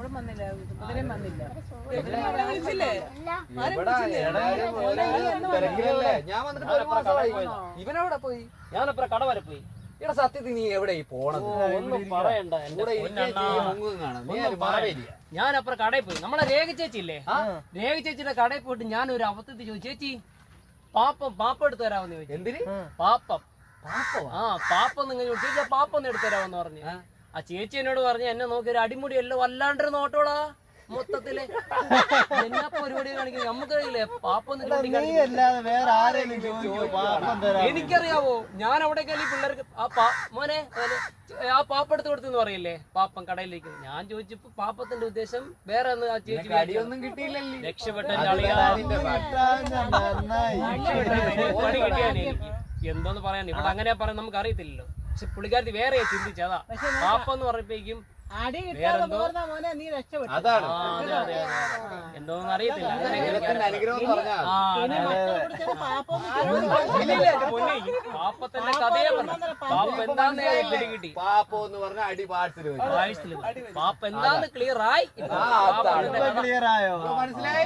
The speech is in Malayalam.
ആരും വന്നില്ല, ഇവരും വന്നില്ല. ഇവനവിടെ പോയി, ഞാനപ്പുറ കട വരെ പോയി. ഇവിടെ സത്യത്തിൽ നീ എവിടെ പോണത്? ഒന്നും പറയണ്ട. ഞാനപ്പുറ കടയിൽ പോയി. നമ്മളെ രേഖ ചേച്ചി ഇല്ലേ, രേഖ ചേച്ചിയുടെ കടയിൽ പോയിട്ട് ഞാൻ ഒരു അബദ്ധത്തിൽ ചോദിച്ചു, ചേച്ചി പാപ്പം എടുത്തു തരാമെന്ന് ചോദിച്ചു. എന്തിന്? പാപ്പം. പാപ്പം നിങ്ങൾ ചേച്ചി പാപ്പം എടുത്തു തരാമെന്ന് പറഞ്ഞു. ആ ചേച്ചി എന്നോട് പറഞ്ഞു, എന്നെ നോക്കി ഒരു അടിമുടി എല്ലാം വല്ലാണ്ടൊരു നോട്ടോടാ മൊത്തത്തില്. എന്നാ പരിപാടി കാണിക്കുന്നത് നമുക്ക് അറിയില്ലേ? പാപ്പൊന്ന് എനിക്കറിയാവോ, ഞാൻ അവിടെ കയറി പിള്ളേർക്ക് മോനെ ആ പാപ്പം എടുത്ത് കൊടുത്തെന്ന് പറയില്ലേ, പാപ്പം കടയിലേക്ക്. ഞാൻ ചോദിച്ചപ്പോ പാപ്പത്തിന്റെ ഉദ്ദേശം വേറെ ഒന്നും. ആ ചേച്ചി അടിയൊന്നും കിട്ടിയില്ലല്ലോ, രക്ഷപ്പെട്ട എന്തോന്ന് പറയാൻ ഇവിടെ അങ്ങനെ പറയാൻ നമുക്ക് അറിയത്തില്ലല്ലോ. പക്ഷെ പുള്ളിക്കാരത്തി വേറെ ചിന്തിച്ചതാ. പാപ്പെന്ന് പറഞ്ഞപ്പോഴേക്കും എന്തോന്നും അറിയത്തില്ല. പാപ്പത്തിന്റെ കഥയെ പറഞ്ഞു. പാപ്പ എന്താന്ന് കിട്ടി, പാപ്പ എന്ന് പറഞ്ഞ അടി പാപ്പ എന്താന്ന് ക്ലിയർ ആയി. മനസ്സിലായി.